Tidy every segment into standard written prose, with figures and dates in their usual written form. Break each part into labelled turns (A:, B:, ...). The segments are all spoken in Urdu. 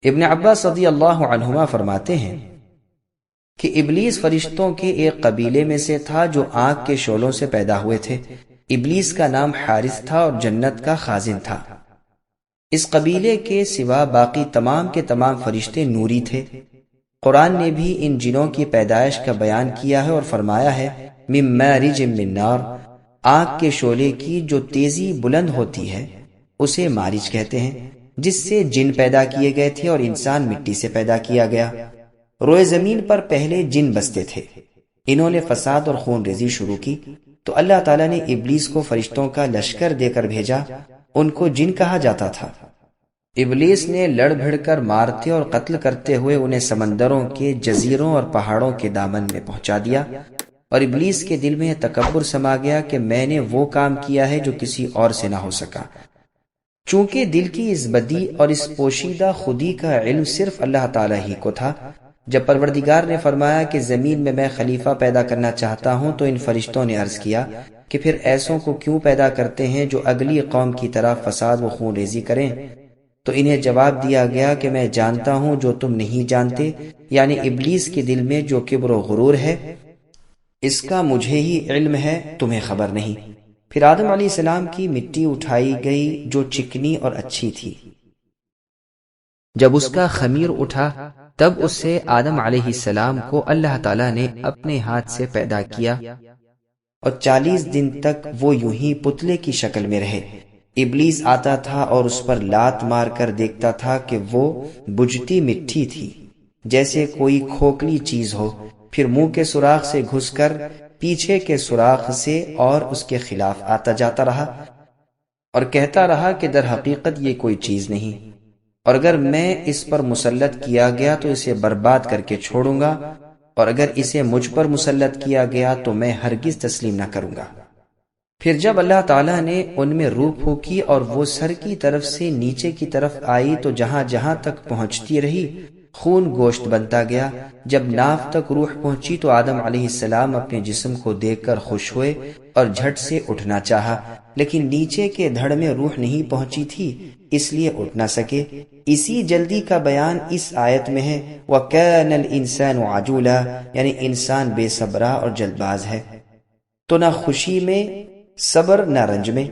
A: ابن عباس رضی اللہ عنہما فرماتے ہیں کہ ابلیس فرشتوں کے ایک قبیلے میں سے تھا جو آگ کے شعلوں سے پیدا ہوئے تھے۔ ابلیس کا نام حارث تھا اور جنت کا خازن تھا۔ اس قبیلے کے سوا باقی تمام کے تمام فرشتے نوری تھے۔ قرآن نے بھی ان جنوں کی پیدائش کا بیان کیا ہے اور فرمایا ہے من مارج من نار، آگ کے شعلے کی جو تیزی بلند ہوتی ہے اسے مارج کہتے ہیں، جس سے جن پیدا کیے گئے تھے اور انسان مٹی سے پیدا کیا گیا۔ روئے زمین پر پہلے جن بستے تھے، انہوں نے فساد اور خون ریزی شروع کی، تو اللہ تعالیٰ نے ابلیس کو فرشتوں کا لشکر دے کر بھیجا۔ ان کو جن کہا جاتا تھا۔ ابلیس نے لڑ بھڑ کر مارتے اور قتل کرتے ہوئے انہیں سمندروں کے جزیروں اور پہاڑوں کے دامن میں پہنچا دیا، اور ابلیس کے دل میں تکبر سما گیا کہ میں نے وہ کام کیا ہے جو کسی اور سے نہ ہو سکا۔ چونکہ دل کی اس بدی اور اس پوشیدہ خودی کا علم صرف اللہ تعالیٰ ہی کو تھا، جب پروردگار نے فرمایا کہ زمین میں خلیفہ پیدا کرنا چاہتا ہوں تو ان فرشتوں نے عرض کیا کہ پھر ایسوں کو کیوں پیدا کرتے ہیں جو اگلی قوم کی طرح فساد و خون ریزی کریں؟ تو انہیں جواب دیا گیا کہ میں جانتا ہوں جو تم نہیں جانتے، یعنی ابلیس کے دل میں جو کبر و غرور ہے اس کا مجھے ہی علم ہے، تمہیں خبر نہیں۔ پھر آدم علیہ السلام کی مٹی اٹھائی گئی جو چکنی اور اچھی تھی۔ جب اس کا خمیر اٹھا تب اس سے آدم علیہ السلام کو اللہ تعالیٰ نے اپنے ہاتھ سے پیدا کیا، اور 40 دن تک وہ یوں ہی پتلے کی شکل میں رہے۔ ابلیس آتا تھا اور اس پر لات مار کر دیکھتا تھا کہ وہ بجھتی مٹی تھی جیسے کوئی کھوکھلی چیز ہو، پھر منہ کے سوراخ سے گھس کر پیچھے کے سوراخ سے اور اس کے خلاف آتا جاتا رہا اور کہتا رہا کہ در حقیقت یہ کوئی چیز نہیں، اور اگر میں اس پر مسلط کیا گیا تو اسے برباد کر کے چھوڑوں گا، اور اگر اسے مجھ پر مسلط کیا گیا تو میں ہرگز تسلیم نہ کروں گا۔ پھر جب اللہ تعالیٰ نے ان میں روح پھونکی اور وہ سر کی طرف سے نیچے کی طرف آئی تو جہاں جہاں تک پہنچتی رہی خون گوشت بنتا گیا۔ جب ناف تک روح پہنچی تو آدم علیہ السلام اپنے جسم کو دیکھ کر خوش ہوئے اور جھٹ سے اٹھنا چاہا، لیکن نیچے کے دھڑ میں روح نہیں پہنچی تھی، اس لیے اٹھ نہ سکے۔ اسی جلدی کا بیان اس آیت میں ہے وَكَانَ الْإِنسَانُ عَجُولًا، یعنی انسان بے صبرا اور جلد باز ہے، تو نہ خوشی میں صبر نہ رنج میں۔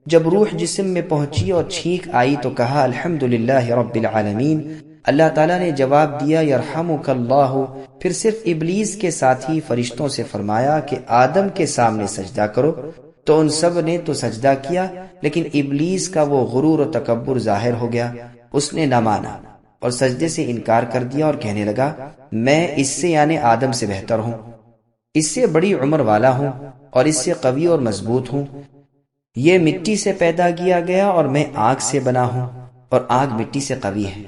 A: جب روح جسم میں پہنچی اور چھینک آئی تو کہا الحمدللہ رب العالمین۔ اللہ تعالیٰ نے جواب دیا یرحمک اللہ۔ پھر صرف ابلیس کے ساتھی فرشتوں سے فرمایا کہ آدم کے سامنے سجدہ کرو، تو ان سب نے تو سجدہ کیا، لیکن ابلیس کا وہ غرور و تکبر ظاہر ہو گیا، اس نے نہ مانا اور سجدے سے انکار کر دیا اور کہنے لگا میں اس سے یعنی آدم سے بہتر ہوں، اس سے بڑی عمر والا ہوں اور اس سے قوی اور مضبوط ہوں۔ یہ مٹی سے پیدا کیا گیا اور میں آگ سے بنا ہوں، اور آگ مٹی سے قوی ہے۔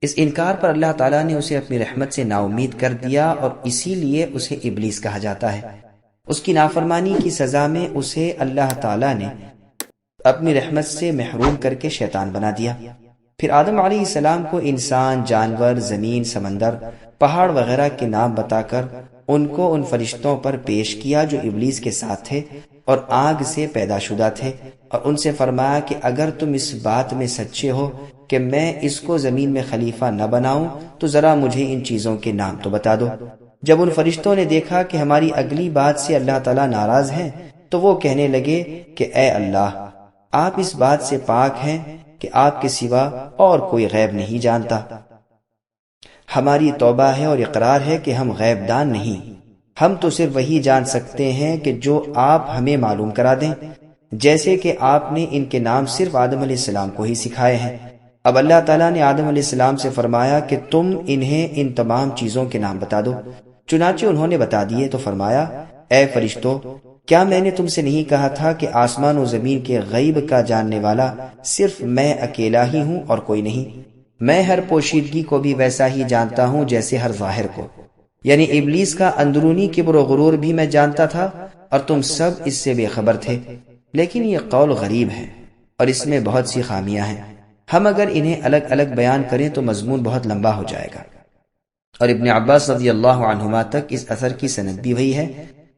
A: اس انکار پر اللہ تعالیٰ نے اسے اپنی رحمت سے نا امید کر دیا، اور اسی لیے اسے ابلیس کہا جاتا ہے۔ اس کی نافرمانی کی سزا میں اسے اللہ تعالیٰ نے اپنی رحمت سے محروم کر کے شیطان بنا دیا۔ پھر آدم علیہ السلام کو انسان، جانور، زمین، سمندر، پہاڑ وغیرہ کے نام بتا کر ان کو ان فرشتوں پر پیش کیا جو ابلیس کے ساتھ تھے اور آگ سے پیدا شدہ تھے، اور ان سے فرمایا کہ اگر تم اس بات میں سچے ہو کہ میں اس کو زمین میں خلیفہ نہ بناؤں تو ذرا مجھے ان چیزوں کے نام تو بتا دو۔ جب ان فرشتوں نے دیکھا کہ ہماری اگلی بات سے اللہ تعالیٰ ناراض ہیں تو وہ کہنے لگے کہ اے اللہ، آپ اس بات سے پاک ہیں کہ آپ کے سوا اور کوئی غیب نہیں جانتا۔ ہماری توبہ ہے اور اقرار ہے کہ ہم غیب دان نہیں، ہم تو صرف وہی جان سکتے ہیں کہ جو آپ ہمیں معلوم کرا دیں، جیسے کہ آپ نے ان کے نام صرف آدم علیہ السلام کو ہی سکھائے ہیں۔ اب اللہ تعالیٰ نے آدم علیہ السلام سے فرمایا کہ تم انہیں ان تمام چیزوں کے نام بتا دو۔ چنانچہ انہوں نے بتا دیے تو فرمایا اے فرشتو، کیا میں نے تم سے نہیں کہا تھا کہ آسمان و زمین کے غیب کا جاننے والا صرف میں اکیلا ہی ہوں اور کوئی نہیں؟ میں ہر پوشیدگی کو بھی ویسا ہی جانتا ہوں جیسے ہر ظاہر کو، یعنی ابلیس کا اندرونی کبر و غرور بھی میں جانتا تھا اور تم سب اس سے بے خبر تھے۔ لیکن یہ قول غریب ہے اور اس میں بہت سی خامیاں ہیں، ہم اگر انہیں الگ الگ بیان کریں تو مضمون بہت لمبا ہو جائے گا۔ اور ابن عباس رضی اللہ عنہما تک اس اثر کی سند بھی وہی ہے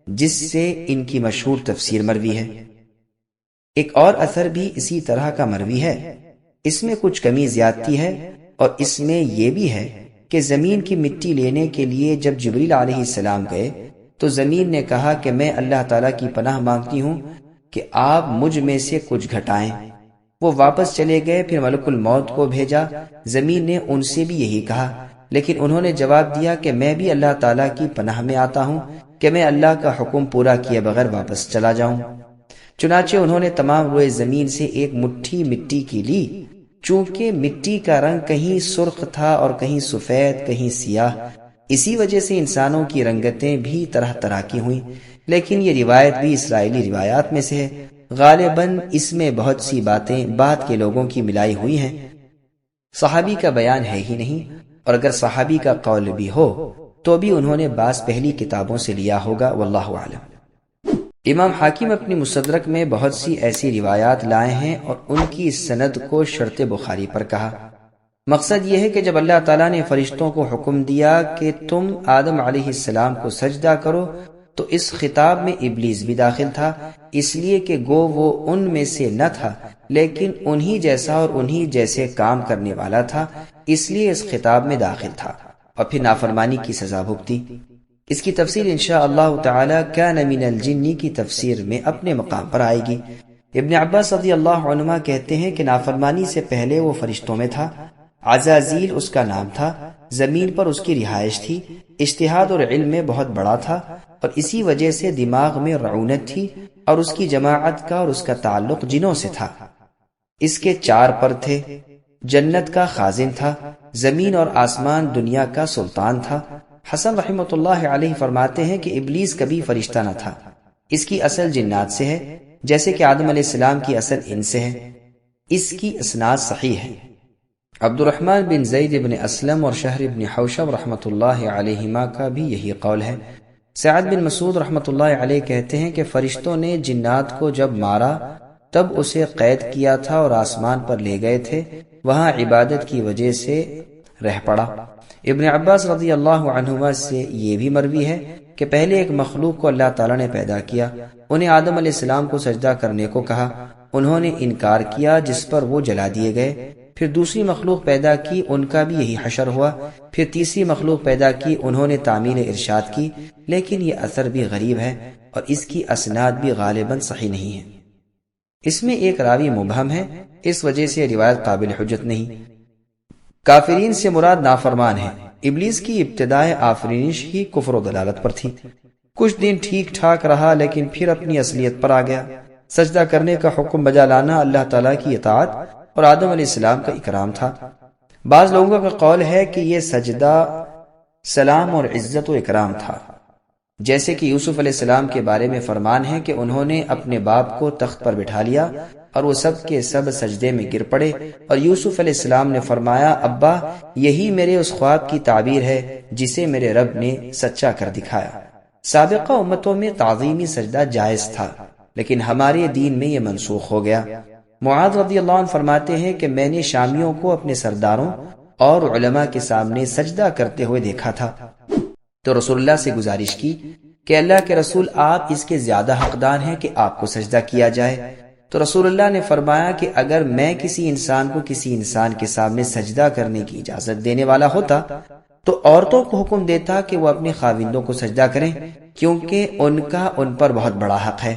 A: جس سے ان کی مشہور تفسیر مروی ہے۔ ایک اور اثر بھی اسی طرح کا مروی ہے، اس میں کچھ کمی زیادتی ہے، اور اس میں یہ بھی ہے کہ زمین کی مٹی لینے کے لیے جب جبریل علیہ السلام گئے تو زمین نے کہا کہ میں اللہ تعالیٰ کی پناہ مانگتی ہوں کہ آپ مجھ میں سے کچھ گھٹائیں۔ وہ واپس چلے گئے، پھر ملک الموت کو بھیجا۔ زمین نے ان سے بھی یہی کہا، لیکن انہوں نے جواب دیا کہ میں بھی اللہ تعالیٰ کی پناہ میں آتا ہوں کہ میں اللہ کا حکم پورا کیے بغیر واپس چلا جاؤں۔ چنانچہ انہوں نے تمام روئے زمین سے ایک مٹھی مٹی کی لی۔ چونکہ مٹی کا رنگ کہیں سرخ تھا اور کہیں سفید، کہیں سیاہ، اسی وجہ سے انسانوں کی رنگتیں بھی طرح طرح کی ہوئیں۔ لیکن یہ روایت بھی اسرائیلی روایات میں سے ہے۔ غالباً اس میں بہت سی باتیں بعد کے لوگوں کی ملائی ہوئی ہیں، صحابی کا بیان ہے ہی نہیں، اور اگر صحابی کا قول بھی ہو تو بھی انہوں نے بعض پہلی کتابوں سے لیا ہوگا، واللہ اعلم۔ امام حاکم اپنی مستدرک میں بہت سی ایسی روایات لائے ہیں اور ان کی سند کو شرط بخاری پر کہا۔ مقصد یہ ہے کہ جب اللہ تعالیٰ نے فرشتوں کو حکم دیا کہ تم آدم علیہ السلام کو سجدہ کرو تو اس خطاب میں ابلیس بھی داخل تھا، اس لیے کہ گو وہ ان میں سے نہ تھا لیکن انہی جیسا اور انہی جیسے کام کرنے والا تھا، اس لیے اس خطاب میں داخل تھا اور پھر نافرمانی کی سزا بھگتی۔ اس کی تفصیل انشاءاللہ تعالی کان من الجن کی تفسیر میں اپنے مقام پر آئے گی۔ ابن عباس رضی اللہ عنہما کہتے ہیں کہ نافرمانی سے پہلے وہ فرشتوں میں تھا، عزازیل اس کا نام تھا، زمین پر اس کی رہائش تھی، اجتہاد اور علم میں بہت بڑا تھا اور اسی وجہ سے دماغ میں رعونت تھی، اور اس کی جماعت کا اور اس کا تعلق جنوں سے تھا۔ اس کے 4 پر تھے، جنت کا خازن تھا، زمین اور آسمان دنیا کا سلطان تھا۔ حسن رحمۃ اللہ علیہ فرماتے ہیں کہ ابلیس کبھی فرشتہ نہ تھا، اس کی اصل جنات سے ہے، جیسے کہ آدم علیہ السلام کی اصل ان سے ہے۔ اس کی اسناد صحیح ہے۔ عبد الرحمن بن زید بن اسلم اور شہر بن حوشب رحمۃ اللہ علیہما کا بھی یہی قول ہے۔ سعد بن مسعود رحمۃ اللہ علیہ کہتے ہیں کہ فرشتوں نے جنات کو جب مارا تب اسے قید کیا تھا اور آسمان پر لے گئے تھے، وہاں عبادت کی وجہ سے رہ پڑا۔ ابن عباس رضی اللہ عنہما سے یہ بھی مروی ہے کہ پہلے ایک مخلوق کو اللہ تعالیٰ نے پیدا کیا، انہیں آدم علیہ السلام کو سجدہ کرنے کو کہا، انہوں نے انکار کیا جس پر وہ جلا دیے گئے۔ پھر دوسری مخلوق پیدا کی، ان کا بھی یہی حشر ہوا۔ پھر تیسری مخلوق پیدا کی، انہوں نے تعمیل ارشاد کی، لیکن یہ اثر بھی غریب ہے اور اس کی اسناد بھی غالباً صحیح نہیں ہے۔ اس میں ایک راوی مبہم ہے، اس وجہ سے روایت قابل حجت نہیں۔ کافرین سے مراد نافرمان ہے۔ ابلیس کی ابتدائے آفرینش ہی کفر و دلالت پر تھی۔ کچھ دن ٹھیک ٹھاک رہا لیکن پھر اپنی اصلیت پر آ گیا۔ سجدہ کرنے کا حکم بجا لانا اللہ تعالیٰ کی اطاعت اور آدم علیہ السلام کا اکرام تھا۔ بعض لوگوں کا قول ہے کہ یہ سجدہ سلام اور عزت و اکرام تھا، جیسے کہ یوسف علیہ السلام کے بارے میں فرمان ہے کہ انہوں نے اپنے باپ کو تخت پر بٹھا لیا اور وہ سب کے سب سجدے میں گر پڑے، اور یوسف علیہ السلام نے فرمایا، ابا یہی میرے اس خواب کی تعبیر ہے جسے میرے رب نے سچا کر دکھایا۔ سابقہ امتوں میں تعظیمی سجدہ جائز تھا لیکن ہمارے دین میں یہ منسوخ ہو گیا۔ معاذ رضی اللہ عنہ فرماتے ہیں کہ میں نے شامیوں کو اپنے سرداروں اور علماء کے سامنے سجدہ کرتے ہوئے دیکھا تھا تو رسول اللہ سے گزارش کی کہ اللہ کے رسول آپ اس کے زیادہ حقدار ہیں کہ آپ کو سجدہ کیا جائے، تو رسول اللہ نے فرمایا کہ اگر میں کسی انسان کو کسی انسان کے سامنے سجدہ کرنے کی اجازت دینے والا ہوتا تو عورتوں کو حکم دیتا کہ وہ اپنے خاوندوں کو سجدہ کریں، کیونکہ ان کا ان پر بہت بڑا حق ہے۔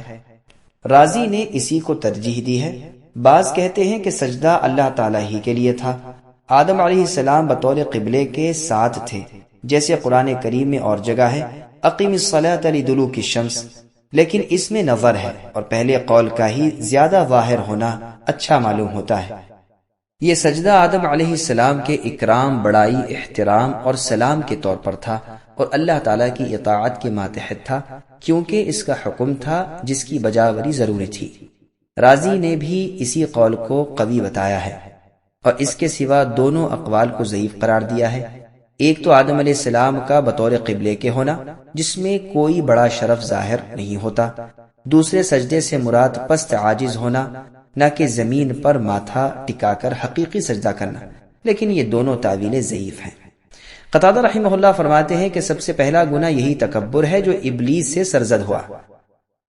A: رازی نے اسی کو ترجیح دی ہے۔ بعض کہتے ہیں کہ سجدہ اللہ تعالیٰ ہی کے لیے تھا۔ آدم علیہ السلام بطور قبلے کے ساتھ تھے، جیسے قرآن کریم میں اور جگہ ہے، اقیم الصلاۃ لدلوک الشمس، لیکن اس میں نظر ہے اور پہلے قول کا ہی زیادہ ظاہر ہونا اچھا معلوم ہوتا ہے۔ یہ سجدہ آدم علیہ السلام کے اکرام، بڑائی، احترام اور سلام کے طور پر تھا اور اللہ تعالیٰ کی اطاعت کے ماتحت تھا، کیونکہ اس کا حکم تھا جس کی بجاوری ضروری تھی۔ رازی نے بھی اسی قول کو قوی بتایا ہے اور اس کے سوا دونوں اقوال کو ضعیف قرار دیا ہے۔ ایک تو آدم علیہ السلام کا بطور قبلے کے ہونا، جس میں کوئی بڑا شرف ظاہر نہیں ہوتا، دوسرے سجدے سے مراد پست عاجز ہونا، نہ کہ زمین پر ماتھا ٹکا کر حقیقی سجدہ کرنا، لیکن یہ دونوں تعویلیں ضعیف ہیں۔ قتادہ رحمہ اللہ فرماتے ہیں کہ سب سے پہلا گناہ یہی تکبر ہے جو ابلیس سے سرزد ہوا۔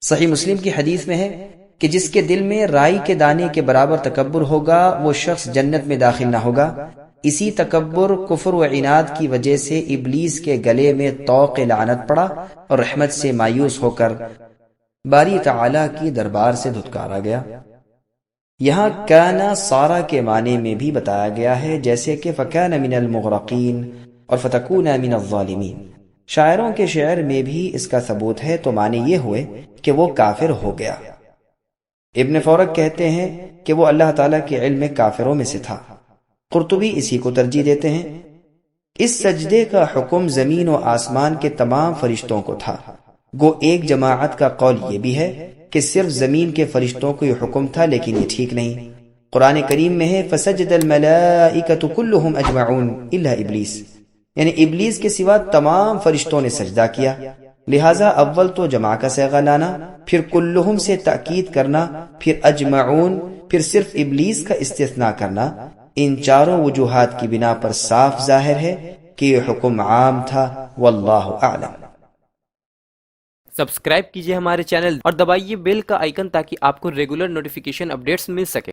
A: صحیح مسلم کی حدیث میں ہے کہ جس کے دل میں رائی کے دانے کے برابر تکبر ہوگا وہ شخص جنت میں داخل نہ ہوگا۔ اسی تکبر، کفر و عناد کی وجہ سے ابلیس کے گلے میں طوق لعنت پڑا اور رحمت سے مایوس ہو کر باری تعالی کی دربار سے دھتکارا گیا۔ یہاں کانا سارا کے معنی میں بھی بتایا گیا ہے، جیسے کہ فکان من المغرقین اور فتکون من الظالمین۔ شاعروں کے شعر میں بھی اس کا ثبوت ہے، تو معنی یہ ہوئے کہ وہ کافر ہو گیا۔ ابن فورک کہتے ہیں کہ وہ اللہ تعالیٰ کے علم میں کافروں میں سے تھا۔ قرطبی اسی کو ترجیح دیتے ہیں۔ اس سجدے کا حکم زمین و آسمان کے تمام فرشتوں کو تھا۔ گو ایک جماعت کا قول یہ بھی ہے کہ صرف زمین کے فرشتوں کو یہ حکم تھا، لیکن یہ ٹھیک نہیں۔ قرآن کریم میں ہے فسجد الملائکۃ کلہم اجمعون الا ابلیس، یعنی ابلیس کے سوا تمام فرشتوں نے سجدہ کیا۔ لہٰذا اول تو جمع کا صیغہ لانا، پھر کلہم سے تأکید کرنا، پھر اجمعون، پھر صرف ابلیس کا استثناء کرنا، ان چاروں وجوہات کی بنا پر صاف ظاہر ہے کہ یہ حکم عام تھا۔ واللہ اعلم۔
B: سبسکرائب کیجئے ہمارے چینل اور دبائیے بیل کا آئیکن تاکہ آپ کو ریگولر نوٹیفیکیشن اپڈیٹس مل سکیں۔